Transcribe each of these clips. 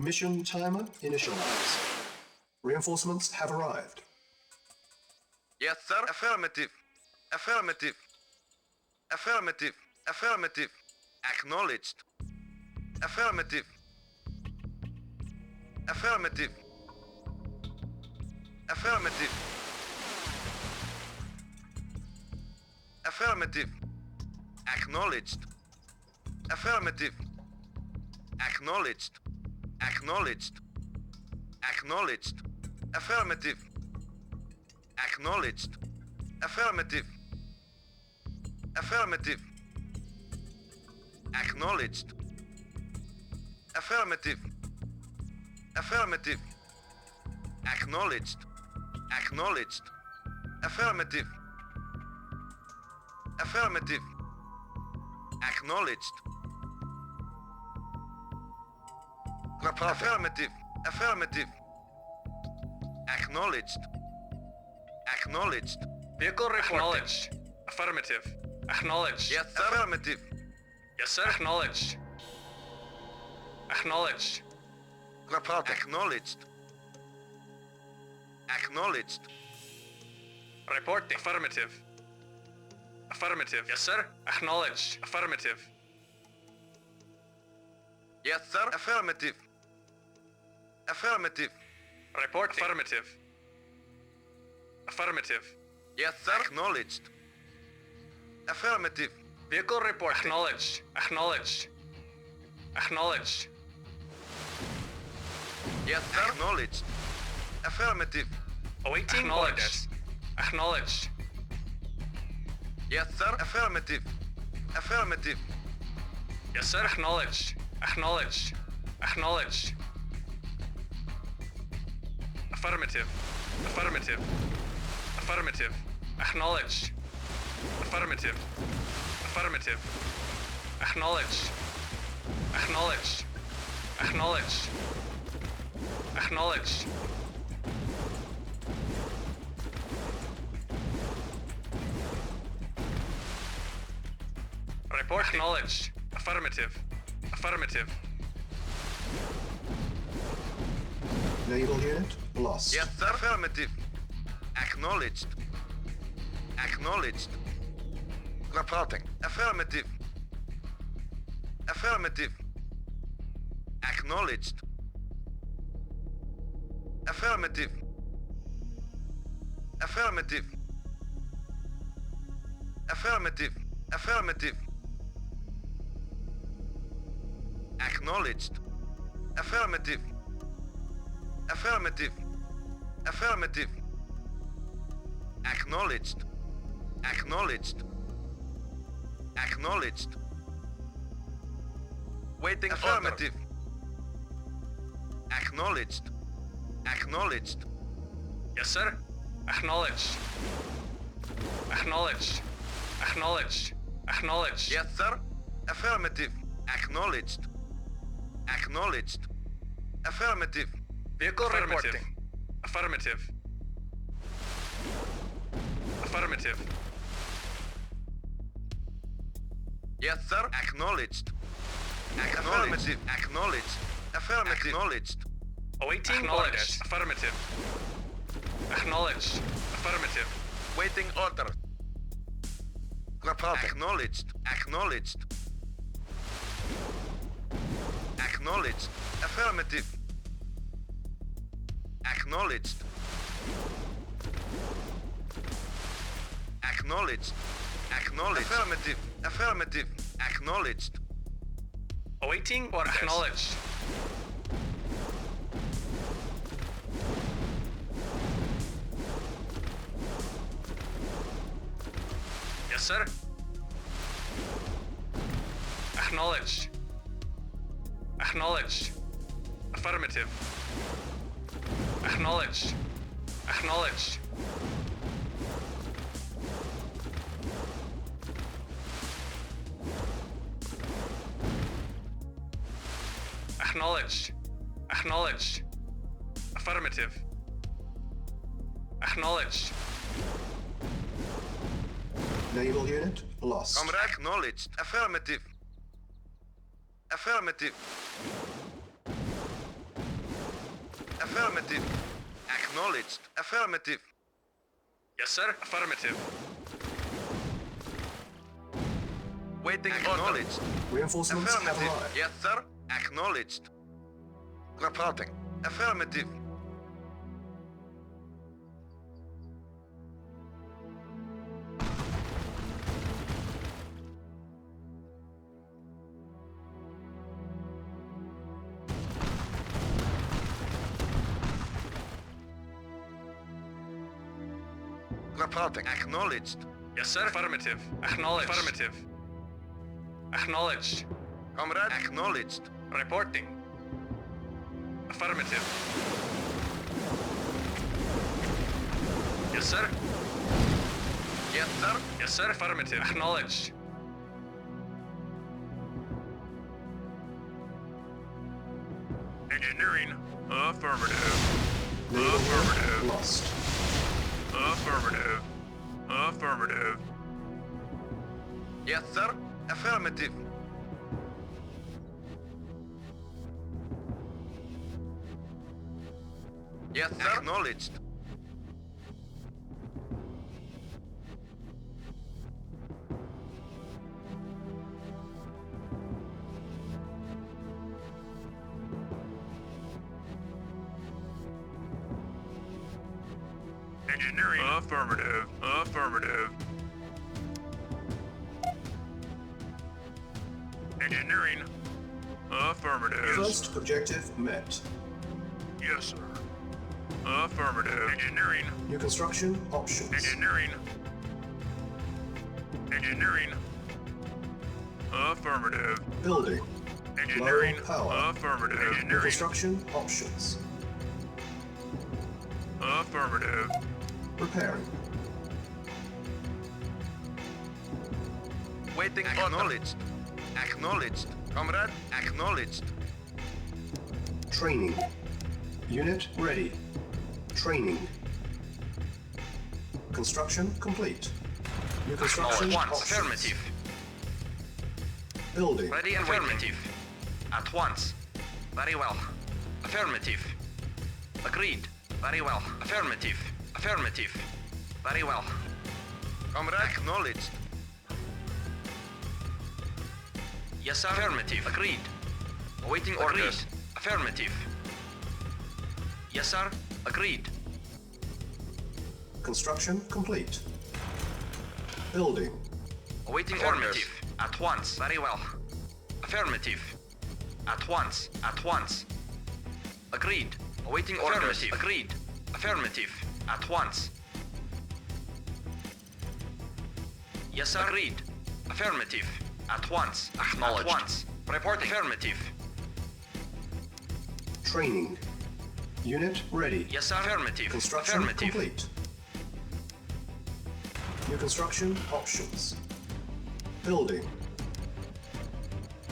Mission timer initialized. Reinforcements have arrived. Yes, sir. Affirmative. Affirmative. Affirmative. Affirmative. Acknowledged. Affirmative. Affirmative. Affirmative. Affirmative. Acknowledged. Affirmative. Acknowledged. Acknowledged. Acknowledged. Affirmative. Acknowledged. Affirmative. Affirmative. Acknowledged. Affirmative. Affirmative. Acknowledged. Acknowledged. Affirmative. Affirmative. Acknowledged. Affirmative. Affirmative. Acknowledged. Acknowledged. Vehicle acknowledged. Affirmative. Acknowledged. Yes, sir. Affirmative. Yes, sir. Acknowledged. Acknowledged. Acknowledged. Acknowledged. Reporting. Affirmative. Affirmative. Yes, sir. Acknowledged. Affirmative. Yes, sir. Affirmative. Affirmative. Report. Affirmative. Affirmative. Yes, sir. Acknowledged. Affirmative. Vehicle report. Acknowledged. Acknowledged. Acknowledged. Yes, sir. Acknowledged. Affirmative. Awaiting orders. Acknowledged. Yes, sir. Affirmative. Affirmative. Yes, sir. Acknowledged. Acknowledged. Acknowledged. Affirmative. Affirmative. Affirmative. Acknowledged. Affirmative. Affirmative. Acknowledged. Acknowledged. Acknowledged. Acknowledged. Report acknowledged. Affirmative. Affirmative. Naval unit lost. Yes, sir. Affirmative. Acknowledged. Acknowledged. Reporting. Affirmative. Affirmative. Acknowledged. Affirmative. Affirmative. Affirmative. Affirmative. Acknowledged. Affirmative. Affirmative. Affirmative. Acknowledged. Acknowledged. Acknowledged. Waiting. Affirmative. Acknowledged. Acknowledged. Yes, sir. Acknowledged. Acknowledged. Acknowledged. Acknowledged. Yes, sir. Affirmative. Acknowledged. Acknowledged. Affirmative. Vehicle reporting. Affirmative. Affirmative. Yes, sir. Acknowledged. Affirmative. Acknowledged. Affirmative. Acknowledged. Awaiting orders. Affirmative. Acknowledged. Affirmative. Waiting order. Reporting. Acknowledged. Acknowledged. Acknowledged. Affirmative. Acknowledged. Acknowledged. Acknowledged. Affirmative. Affirmative. Acknowledged. Awaiting orders. Acknowledged. Yes, sir. Acknowledged. Acknowledged. Affirmative. Acknowledged. Acknowledged. Acknowledged. Acknowledged. Affirmative. Acknowledged. Naval unit lost. Comrade. Acknowledged. Affirmative. Affirmative. Affirmative. Acknowledged. Affirmative. Yes, sir. Affirmative. Waiting acknowledged. Reinforcements have Affirmative. arrived. Yes, sir. Acknowledged. Reporting. Affirmative. Reporting. Acknowledged. Yes, sir. Affirmative. Acknowledged. Affirmative. Acknowledged. Comrade. Acknowledged. Reporting. Affirmative. Yes, sir. Yes, sir. Yes, sir. Affirmative. Acknowledged. Engineering. Affirmative. Naval Affirmative. unit lost. Affirmative. Affirmative. Yes, sir. Affirmative. Yes, sir. Acknowledged. Engineering. Affirmative. Affirmative. Engineering. Affirmative. First objective met. Yes, sir. Affirmative. Engineering. New construction options. Engineering. Engineering. Affirmative. Building. Engineering. Low power. Affirmative. New Engineering. construction options. Affirmative. Repairing. Waiting. Acknowledged. Acknowledged. Comrade. Acknowledged. Training. Unit ready. Training. Construction complete. New construction options. Affirmative. Building. Ready and affirmative. At once. Very well. Affirmative. Agreed. Very well. Affirmative. Affirmative. Very well. Comrade. Acknowledged. Yes, sir. Affirmative. Agreed. Awaiting orders. Affirmative. Yes, sir. Agreed. Construction complete. Building. Awaiting affirmative. At once. Very well. Affirmative. At once. At once. Agreed. Awaiting orders. Agreed. Affirmative. At once. Yes, sir. Agreed. Affirmative. At once. Acknowledged. At once. Reporting. Affirmative. Training. Unit ready. Yes, sir. Affirmative. Construction Affirmative. complete. New construction options. Building.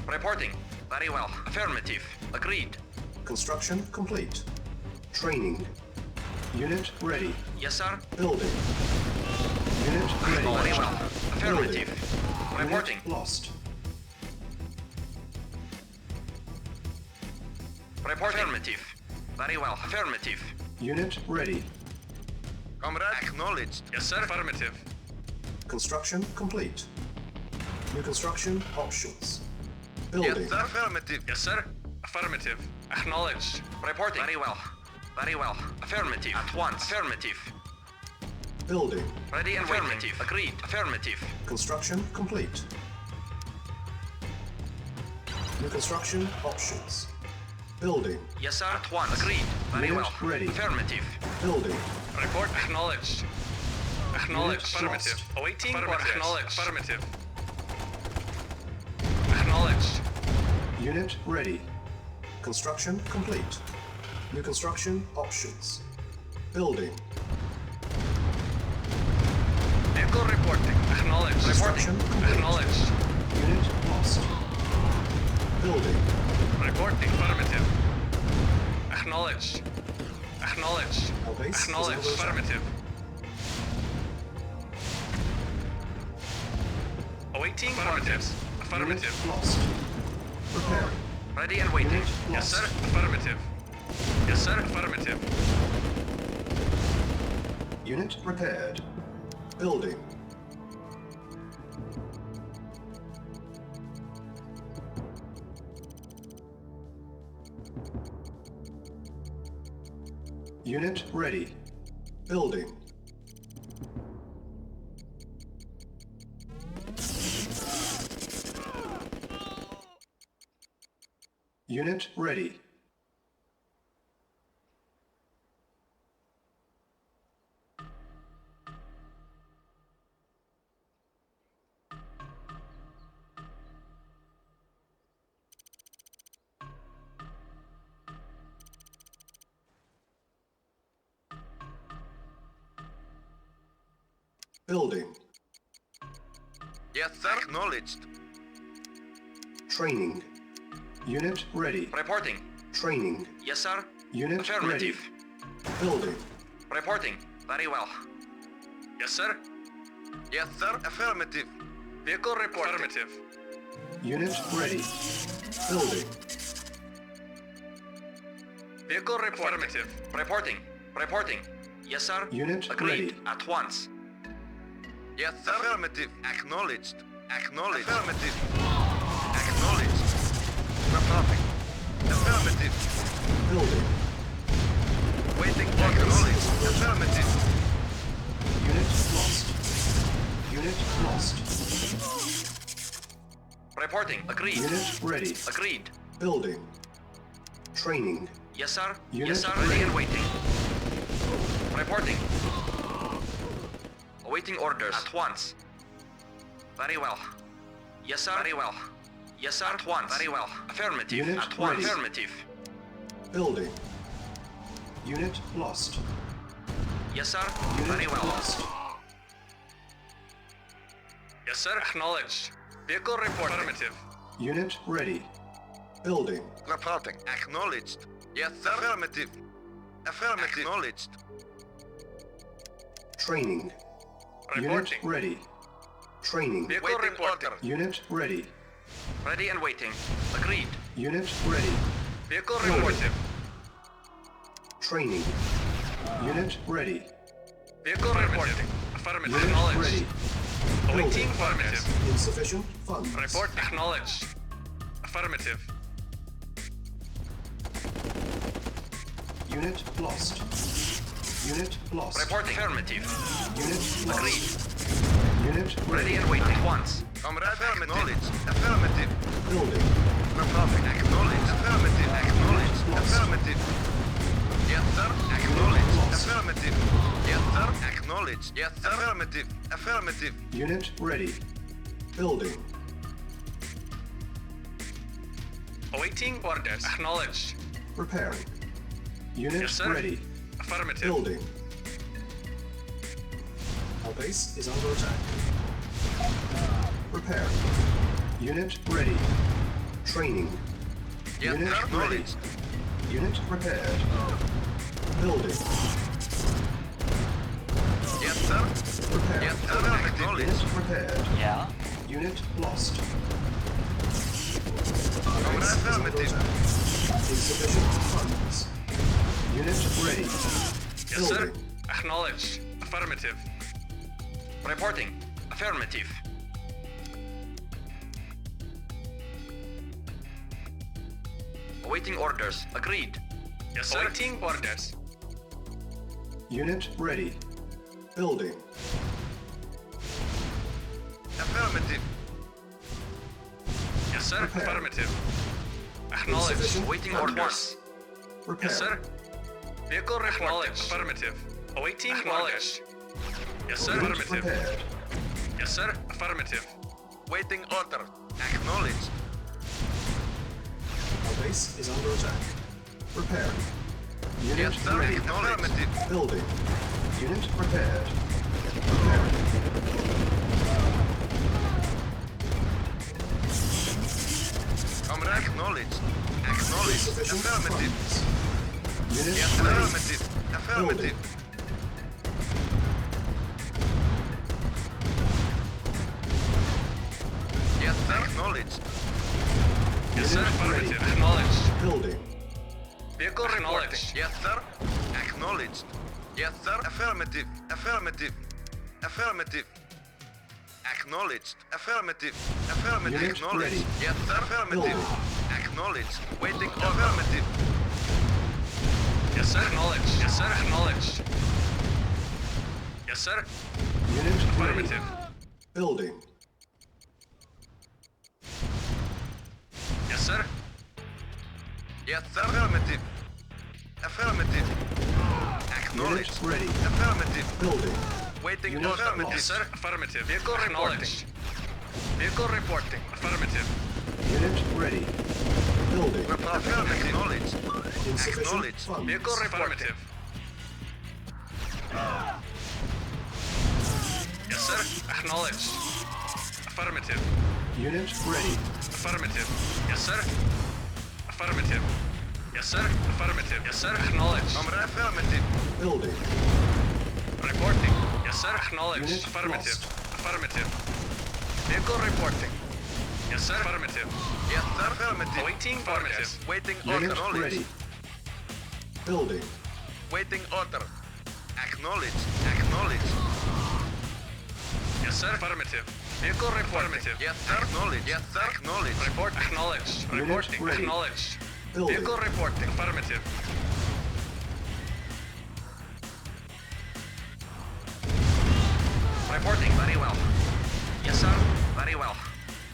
Reporting. Very well. Affirmative. Agreed. Construction complete. Training. Unit ready. Yes, sir. Building. Unit ready. Very well. Affirmative. Reporting. Unit lost. Reporting. Affirmative. Very well. Affirmative. Unit ready. Comrade. Acknowledged. Yes, sir. Affirmative. Construction complete. New construction options. Yes, Building. sir. Affirmative. Yes, sir. Affirmative. Acknowledged. Reporting. Very well. Very well. Affirmative. At once. Affirmative. Building. Ready and affirmative. Agreed. Affirmative. Construction complete. New construction options. Building. Yes, sir. At once. Agreed. Very Unit well. ready. Affirmative. Building. Report acknowledged. Acknowledged. Unit Affirmative. lost. Awaiting orders. Acknowledged. Affirmative. Acknowledged. Unit ready. Construction complete. New construction options. Building. Vehicle reporting. Acknowledged. Construction Reporting. complete. Acknowledged. Unit lost. Building. Reporting. Affirmative. Acknowledged. Acknowledged. Our base is Acknowledged. under attack. Affirmative. Awaiting orders. Affirmative. Unit lost. Repairing. Ready and waiting. Unit Yes, lost. sir. Affirmative. Yes, sir. Affirmative. Unit prepared. Building. Unit ready. Building. Unit ready. Building. Yes, sir. Acknowledged. Training. Unit ready. Reporting. Training. Yes, sir. Unit Affirmative. ready. Building. Reporting. Very well. Yes, sir. Yes, sir. Affirmative. Vehicle report. Affirmative. Unit ready. Building. Vehicle report. Affirmative. Reporting. Reporting. Yes, sir. Unit Agreed. ready. At once. Yes, sir. Affirmative. Acknowledged. Acknowledged. Affirmative. Acknowledged. Reporting. Affirmative. Building. Waiting for acknowledged. Affirmative. Unit lost. Unit lost. Reporting. Agreed. Unit ready. Agreed. Building. Training. Yes, sir. Unit Yes, sir. ready. Ready and waiting. Reporting. Awaiting orders. At once. Very well. Yes, sir. Very well. Yes, sir. At once. Very well. Affirmative. Unit At once. ready. Affirmative. Building. Unit lost. Yes, sir. Unit Very well. lost. Yes, sir. Acknowledged. Vehicle report. Affirmative. Unit ready. Building. Reporting. Acknowledged. Yes, sir. Affirmative. Affirmative. Acknowledged. Training. Unit Reporting. ready. Training. Vehicle Waiting reporting. order. Unit ready. Ready and waiting. Agreed. Unit ready. Vehicle Ready. reporting. Training. Unit ready. Vehicle reporting. Affirmative. Unit Acknowledged. ready. Awaiting Building. affirmative. Insufficient funds. Report acknowledged. Affirmative. Unit lost. Unit lost. Reporting. Affirmative. Unit lost. Agreed. Unit Ready and waiting. At once. Comrade. Acknowledged. Affirmative. Building. Reporting. Acknowledged. Affirmative. Acknowledged. Lost. Affirmative. Yes, sir. Acknowledged. Lost. Affirmative. Yes, sir. Acknowledged. Yes, sir. Affirmative. Affirmative. Unit ready. Building. Awaiting orders. Acknowledged. Preparing. Unit Yes, sir. ready. Affirmative. Building. Our base is under attack. Preparing. Unit ready. Training. Yes, Unit sir. ready. Acknowledged. Unit prepared. Building. Yes, sir. Prepared. Yes, sir. Acknowledged. Unit prepared. Yeah. Unit lost. Comrade. Base is under Affirmative. attack. Insufficient funds. Unit ready. Yes, sir. Building. Acknowledged. Affirmative. Reporting. Affirmative. Awaiting orders. Agreed. Yes, sir. Awaiting orders. Unit ready. Building. Affirmative. Yes, sir. Prepare. Affirmative. Acknowledged. Insufficient Awaiting funds. orders. Repair. Yes, sir. Vehicle acknowledged. Affirmative. Awaiting acknowledged. Yes, sir. Unit Affirmative. prepared. Yes, sir. Affirmative. Waiting order. Acknowledged. Our base is under attack. Preparing. Unit Yes, sir. ready. Affirmative. Building. Unit prepared. Preparing. Comrade. Acknowledged. Acknowledged. Insufficient Affirmative. funds. Unit Yes, ready. affirmative. Affirmative. Yes, sir. Acknowledged. Yes, sir. Unit Affirmative. ready. Acknowledged. Building. Vehicle reporting. Yes, sir. Acknowledged. Yes, sir. Affirmative. Affirmative. Affirmative. Acknowledged. Affirmative. Affirmative. Unit Acknowledged. ready. Yes, sir. Affirmative. Building. Acknowledged. Waiting. Affirmative. Yes, sir. Acknowledged. Yes, sir. Acknowledged. Yes, sir. Unit ready. Affirmative. Building. Yes, sir. Yes, sir. Affirmative. Affirmative. Acknowledged. Unit ready. Affirmative. Building. Waiting. Unit Affirmative. Yes, sir. Affirmative. Vehicle reporting. Vehicle reporting. Affirmative. Unit ready. Building. Affirmative. Acknowledged. Insufficient Acknowledged. funds. Vehicle reporting. Yes, sir. Acknowledged. Affirmative. Unit ready. Affirmative. Yes, sir. Affirmative. Yes, sir. Affirmative. Yes, sir. Acknowledged. Affirmative. Building. Reporting. Yes, sir. Acknowledged. Unit Affirmative. lost. Affirmative. Vehicle reporting. Yes, sir. Affirmative. Yes, sir. Affirmative. Awaiting orders. Waiting. Unit Acknowledged. ready. Building. Waiting order. Acknowledged. Acknowledged. Yes, sir. Affirmative. Vehicle reporting. Yes, sir. Acknowledged. Yes, sir. Acknowledged. Report acknowledged. Unit Reporting ready. acknowledged. Building. Vehicle reporting. Affirmative. Reporting. Very well. Yes, sir. Very well.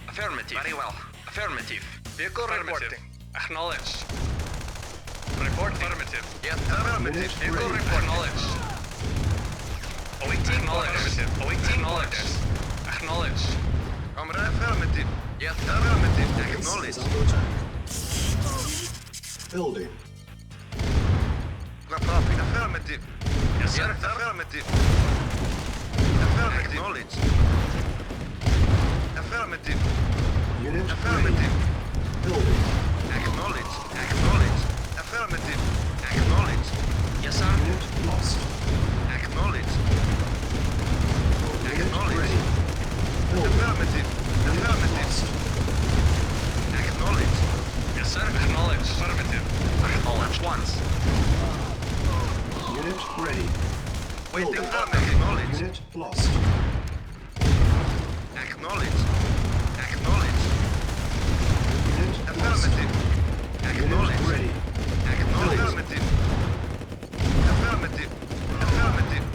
Affirmative. Very well. Affirmative. Vehicle reporting. Acknowledged. Report affirmative. Yes, sir. Affirmative. Unit Vehicle ready. report acknowledged. Awaiting orders. Awaiting orders. Acknowledged. Comrade, affirmative. Yes, sir. Affirmative. Base is Acknowledged. under attack. Building. Copy. Affirmative. Yes, sir. Yes, sir. Affirmative. Affirmative. Acknowledged. Affirmative. Unit Affirmative. ready. Building. Acknowledged. Acknowledged. Affirmative. Acknowledged. Yes, sir. Unit lost. Acknowledged. Unit Acknowledged. ready. Building. Affirmative. Unit Affirmative. lost. Acknowledged. Yes, sir. Acknowledged. Affirmative. Acknowledged once. Unit ready. Waiting. Building. Acknowledged. Unit lost. Acknowledged. Acknowledged. Unit lost. Affirmative. Unit Acknowledged. ready. Acknowledged. Affirmative. Affirmative. Affirmative.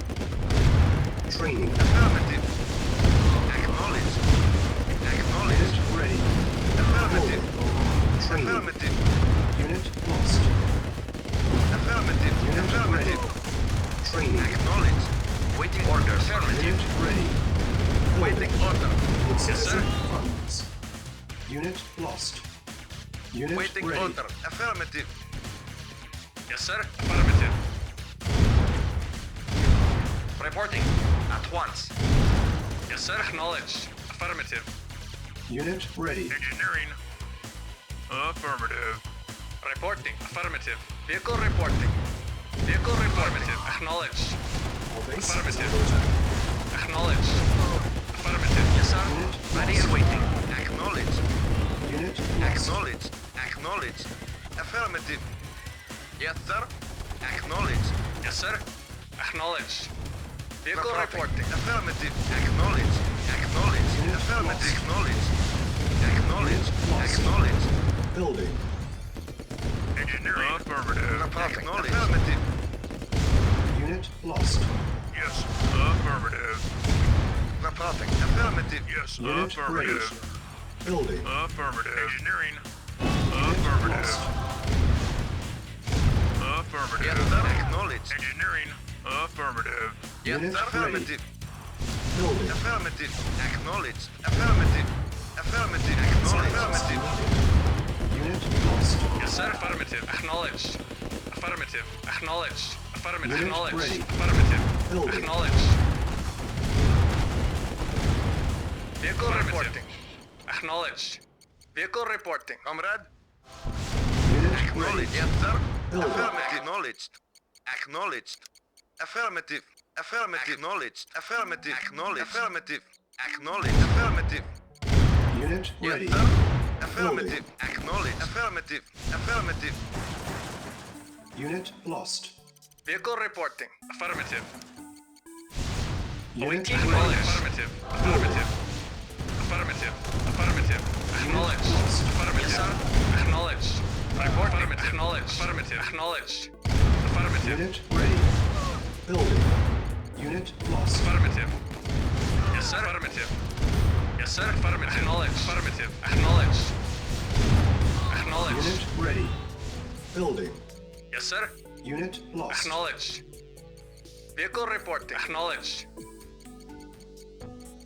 Training. Affirmative. Acknowledged. Acknowledged. Unit ready. Affirmative. Building. Training. Affirmative. Unit lost. Affirmative. Unit ready. Affirmative. Training. Acknowledged. Waiting order. Affirmative. Unit ready. Waiting order. Insufficient funds. Unit lost. Unit Waiting ready. order. Affirmative. Yes, sir. Affirmative. Reporting. At once. Yes, sir. Acknowledged. Affirmative. Unit ready. Engineering. Affirmative. Reporting. Affirmative. Vehicle reporting. Vehicle reporting. Acknowledged. Our base is Affirmative. under attack. Acknowledged. Affirmative. Yes, sir. Unit Ready lost. and waiting. Acknowledged. Unit lost. Acknowledged. Acknowledged. Affirmative. Yes, sir. Acknowledged. Yes, sir. Acknowledged. Vehicle reporting. Affirmative. Acknowledged. Acknowledged. Unit Affirmative. lost. Acknowledged. Acknowledged. Unit lost. Acknowledged. Building. Engineering. Affirmative. Acknowledged. Affirmative. Unit lost. Yes. Affirmative. Reporting. Affirmative. Yes. Unit ready. Building. Affirmative. Engineering. Unit lost. Affirmative. Yes, sir. Acknowledged. Engineering. Affirmative. Yes, Unit sir. ready. Affirmative. Building. Affirmative. Acknowledged. Affirmative. Affirmative. Acknowledged. Affirmative. Unit lost. Yes, sir. Affirmative. Acknowledged. Affirmative. Acknowledged. Affirmative. Unit Acknowledged. ready. Affirmative. Building. Acknowledged. Vehicle reporting. Acknowledged. Vehicle reporting. Comrade. Unit ready. Acknowledged. Yes, sir. Building. Affirmative. Acknowledged. Acknowledged. Affirmative. Affirmative. Acknowledged. Affirmative. Acknowledged. Affirmative. Acknowledged. Affirmative. Unit Yes, ready. sir. Affirmative. Acknowledged. Affirmative. Affirmative. Unit lost. Vehicle reporting. Affirmative. Unit Awaiting ready. knowledge. Affirmative. Affirmative. Affirmative. Affirmative. Acknowledged. lost. Affirmative. Yes, sir. Acknowledged. Report. Affirmative. Acknowledged. Affirmative. Acknowledged. Affirmative. Unit ready. Building. Unit lost. Affirmative. Yes, sir. Affirmative. Yes, sir. Affirmative. Acknowledged. Affirmative. Acknowledged. Acknowledged. Unit ready. Building. Yes, sir. Unit lost. Acknowledged. Vehicle reporting. Acknowledged.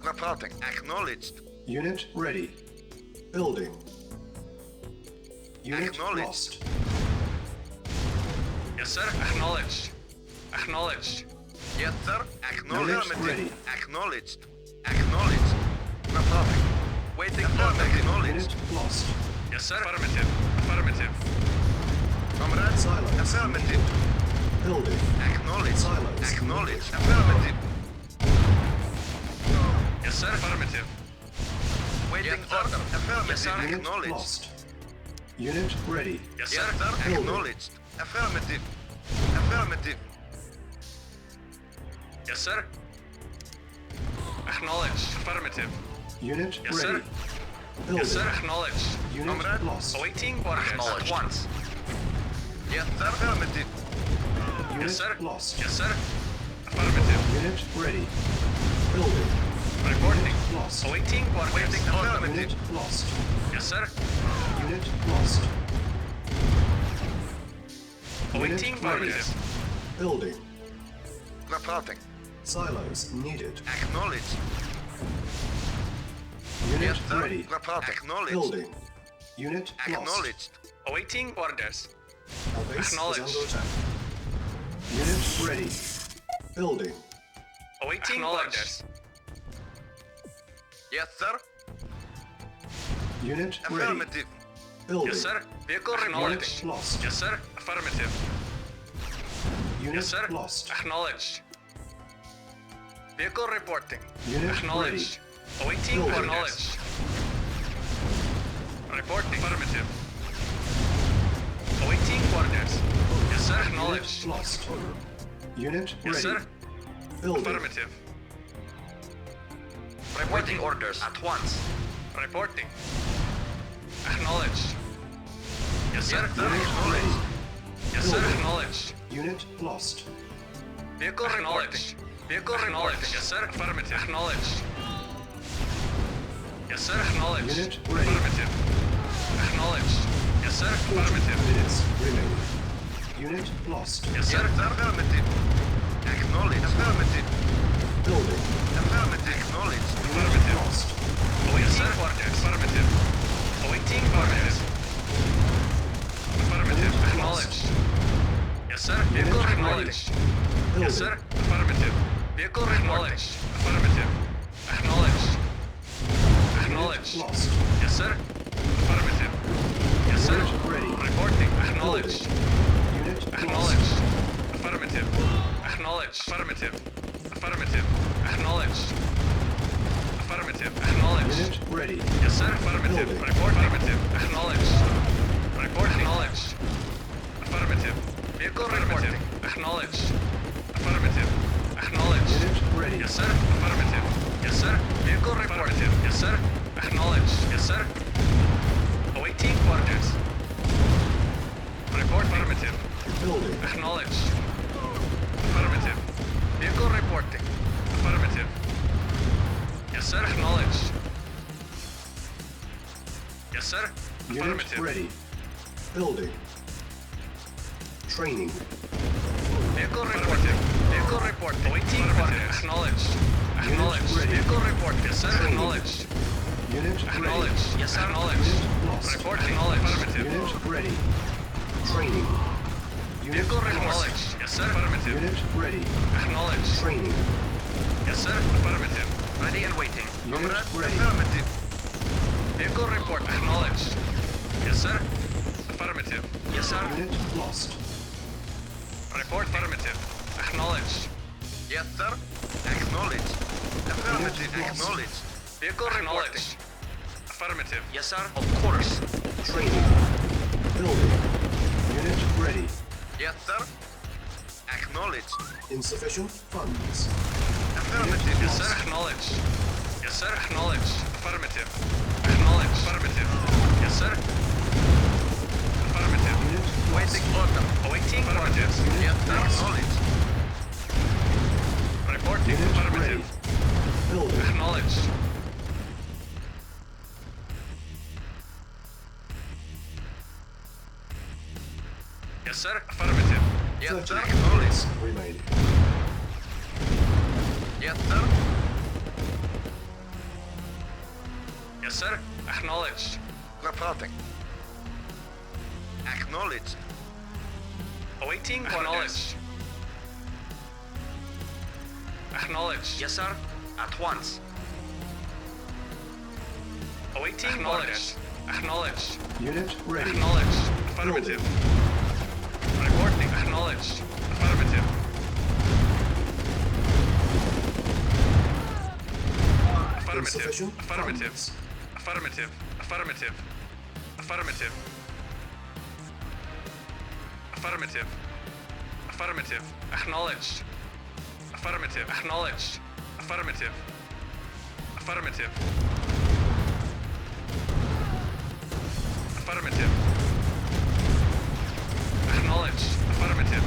Reporting. Acknowledged. Unit ready. Building. Unit Acknowledged. lost. Yes, sir. Acknowledged. Acknowledged. Yes, sir. Acknowledged. Unit ready. Acknowledged. Acknowledged. Reporting. Waiting for acknowledged. Unit lost. Yes, sir. Affirmative. Affirmative. Comrade. Silence. Affirmative. Building. Acknowledged. Silence. Acknowledged. Affirmative. Yes, sir. Affirmative. Waiting Yes, sir. order. Affirmative. Yes, sir. Unit Acknowledged. lost. Unit ready. Yes, Yes, sir. sir. Building. Acknowledged. Affirmative. Affirmative. Yes, sir. Acknowledged. Affirmative. Unit Yes, sir. ready. Building. Yes, sir. Acknowledged. Unit Comrade. lost. Awaiting orders. Acknowledged. At once. Yes, sir. Affirmative. Unit Yes, sir. lost. Yes, sir. Affirmative. Unit ready. Building. Reporting. Lost. Awaiting orders. Waiting order. Unit lost. Yes, sir. Unit lost. Awaiting Unit ready. orders. Building. Reporting. Silos needed. Acknowledged. Unit Yes, sir. ready. Report. Acknowledged. Building. Unit lost. Acknowledged. Awaiting orders. Our base is Acknowledged. under attack. Unit ready. Building. Awaiting orders. Yes, sir. Unit ready. Affirmative. Building. Yes, sir. Vehicle Unit acknowledged. lost. Yes, sir. Affirmative. Unit Yes, sir. lost. Acknowledged. Vehicle reporting. Unit Acknowledged. Awaiting Building. acknowledged. Reporting. Affirmative. Awaiting orders. Yes, sir. Unit Acknowledged. lost. Unit Yes, ready. sir. Building. Affirmative. Reporting orders. At once. Reporting. Acknowledged. Yes, sir. Yes, sir. Unit ready. Yes, sir. Building. Acknowledged. Unit lost. Vehicle acknowledged. Vehicle acknowledged. Yes, sir. Affirmative. Acknowledged. Yes, sir. Acknowledged. Unit ready. Affirmative. Acknowledged. Yes, sir. 40 Affirmative. minutes remaining. Unit lost. Yes, Yes, sir. sir. Affirmative. Acknowledged. Affirmative. Building. Affirmative. Acknowledged. Unit lost. Awaiting orders. Affirmative. Awaiting orders. Affirmative. Unit Acknowledged. Yes, sir. Vehicle Unit acknowledged. Building. Yes, sir. Affirmative. Vehicle acknowledged. Affirmative. Acknowledged. Acknowledged. Unit lost. Yes, sir. Affirmative. Yes, sir. Unit ready. Reporting. Acknowledged. Unit Acknowledged. Affirmative. Acknowledged. Affirmative. Affirmative. Acknowledged. Affirmative. lost. Acknowledged. Unit ready. Yes, sir. Affirmative. Building. Report affirmative. Acknowledged. Report acknowledged. Affirmative. Vehicle reporting. Acknowledged. Affirmative. Acknowledged. Unit ready. Yes, sir. Affirmative. Yes, sir. Vehicle reporting. Yes, sir. Acknowledged. Yes, sir. Awaiting orders. Report affirmative. Building. Acknowledged. Affirmative. Vehicle reporting. Affirmative. Yes, sir. Acknowledged. Yes, sir. Unit Affirmative. ready. Building. Training. Vehicle reporting. Vehicle report. Awaiting orders. Acknowledged. Acknowledged. ready. Vehicle report. Yes, sir. Training. Acknowledged. Unit Acknowledged. ready. Yes, sir. Acknowledged. Unit lost. Report acknowledged. Affirmative. Unit ready. Training. Unit Vehicle lost. acknowledged. Yes, sir. Affirmative. Unit ready. Acknowledged. Training. Yes, sir. Affirmative. Ready and waiting. Unit Comrade, ready. affirmative. Vehicle report acknowledged. Yes, sir. Affirmative. Yes, sir. Unit lost. Report affirmative. Acknowledged. Yes, sir. Acknowledged. Affirmative. Unit lost. Acknowledged. Vehicle acknowledged. Affirmative. Yes, sir. Of course. Training. Building. Unit ready. Yes, sir. Acknowledged. Insufficient funds. Affirmative. Yes, sir. Acknowledged. Yes, sir. Acknowledged. Affirmative. Acknowledged. Affirmative. Yes, sir. Affirmative. Unit Waiting order. Awaiting orders. Yes, sir. Acknowledged. Reporting. Unit Affirmative. ready. Building. Acknowledged. Yes, sir. Affirmative. Yes, 30 sir. Acknowledged. minutes remaining. Yes, sir. Yes, sir. Acknowledged. Reporting. Acknowledged. Awaiting orders. Acknowledged. Yes, sir. At once. Awaiting orders. Acknowledged. Unit ready. Acknowledged. Affirmative. Reporting. Acknowledged. Affirmative. Affirmative. Insufficient Affirmative. funds. Affirmative. Affirmative. Affirmative. Affirmative. Affirmative. Acknowledged. Affirmative. Acknowledged. Affirmative. Affirmative. Affirmative. Acknowledged. Affirmative.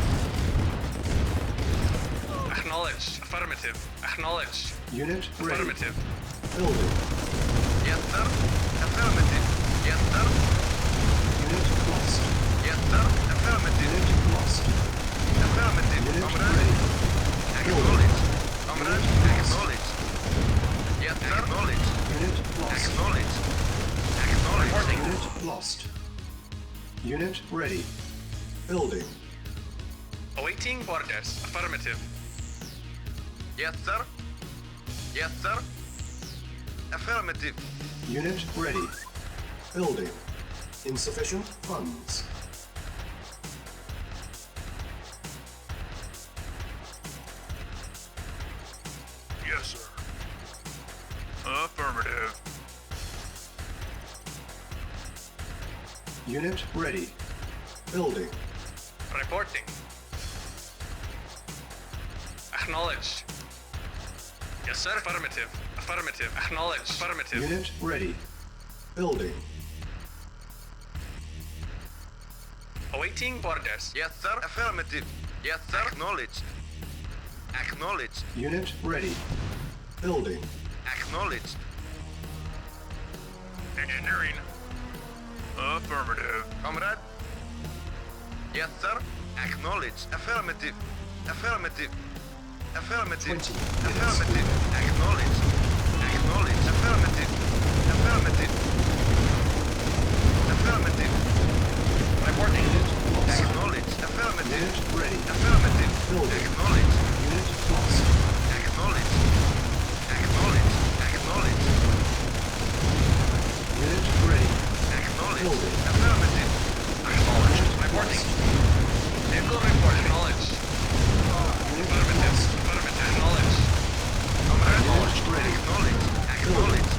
Acknowledged. Affirmative. Acknowledged. Unit ready. Affirmative. Building. Yes, sir. Affirmative. Yes, sir. Unit lost. Yes, sir. Affirmative. Unit lost. Affirmative. Unit Comrade. ready. Acknowledged. Comrade. Acknowledged. Yes, sir. Acknowledged. Unit lost. Acknowledged. Acknowledged. Unit lost. Unit ready. Building. Awaiting orders. Affirmative. Yes, sir. Yes, sir. Affirmative. Unit ready. Building. Insufficient funds. Yes, sir. Affirmative. Unit ready. Building. Reporting. Acknowledged. Yes, sir. Affirmative. Affirmative. Acknowledged. Affirmative. Unit ready. Building. Awaiting orders. Yes, sir. Affirmative. Yes, sir. Acknowledged. Acknowledged. Unit ready. Building. Acknowledged. Engineering. Affirmative. Comrade. Yes, sir. Acknowledged. Affirmative. Affirmative. Affirmative. 20 minutes. Affirmative. Acknowledged. Acknowledged. Affirmative. Affirmative. Affirmative. Reporting. Lost. Acknowledged. Affirmative. Unit ready. Affirmative. Building. Acknowledged. Unit lost. Acknowledged. Acknowledged. Acknowledged. Unit ready. Acknowledged. Building. Affirmative. Acknowledged. Reporting. Vehicle report. Acknowledged. Unit Affirmative. lost. Affirmative. Acknowledged. Acknowledged. ready. Acknowledged. Acknowledged.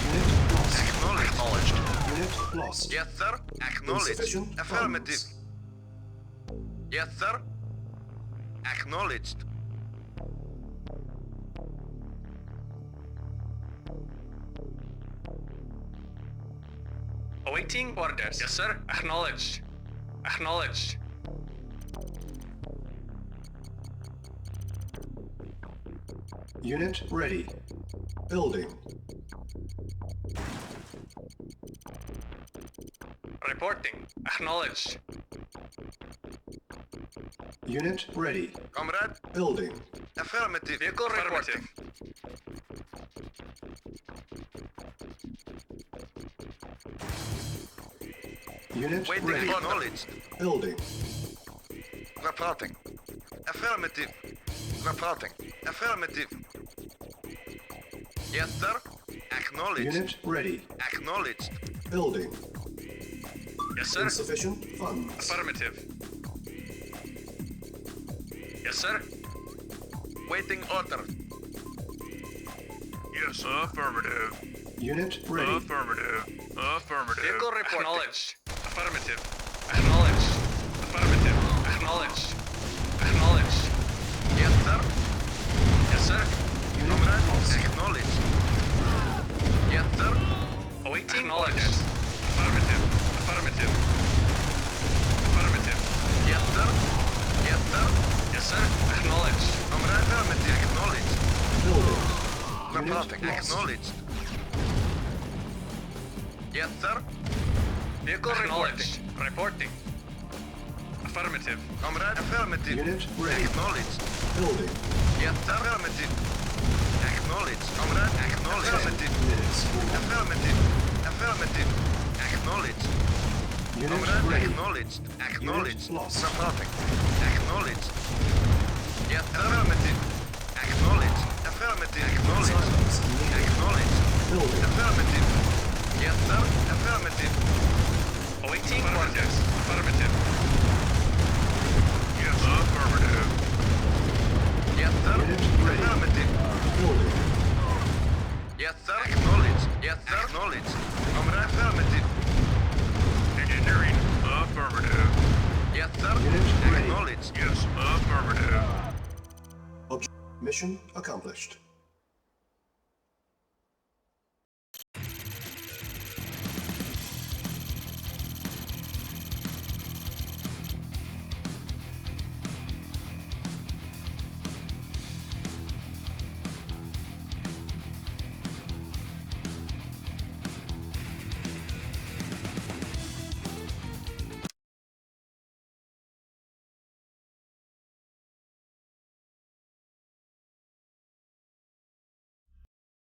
Unit lost. Acknowledged. Unit lost. Yes, sir. Acknowledged. Insufficient Affirmative. funds. Yes, sir. Acknowledged. Awaiting orders. Yes, sir. Acknowledged. Acknowledged. Unit ready. Building. Reporting. Acknowledged. Unit ready. Comrade. Building. Affirmative. Vehicle reporting. Unit Waiting ready. for knowledge. Building. Reporting. Affirmative. Reporting. Affirmative. Yes, sir. Acknowledged. Unit ready. Acknowledged. Building. Yes, sir. Insufficient funds. Affirmative. Yes, sir. Waiting order. Yes, affirmative. Unit ready. Affirmative. Affirmative. Vehicle reporting. Acknowledged. Affirmative. Acknowledged. Affirmative. Acknowledged. Acknowledged. Yes, sir. Yes, sir. Unit Comrade, lost. acknowledged. Yes, sir. Awaiting orders. Affirmative. Affirmative. Affirmative. Yes, sir. Yes, sir. Yes, sir. Acknowledged. Comrade, affirmative, acknowledged. Building. Unit Perfect, lost. acknowledged. Yes, sir. Vehicle acknowledged. Reporting. Affirmative. Comrade, affirmative. Unit ready. Acknowledged. Building. Yes, sir. Affirmative. Acknowledged. Comrade, acknowledged. 10 Affirmative. minutes. Affirmative. Affirmative. Acknowledged. Unit Comrade, ready. acknowledged. Acknowledged. Unit lost. Perfect. Acknowledged. Yes, sir. Affirmative. Acknowledged. Affirmative. Acknowledged. Silence needed. Acknowledged. Building. Affirmative. Yes, sir. Affirmative. Awaiting orders. Affirmative. Yes, affirmative. Yes, sir. Unit ready. Affirmative. Building. Yes, sir. Acknowledged. Yes, sir. Acknowledged. Comrade, affirmative. Engineering. Affirmative. Yes, sir. Unit ready. Acknowledged. Yes, affirmative. Mission accomplished.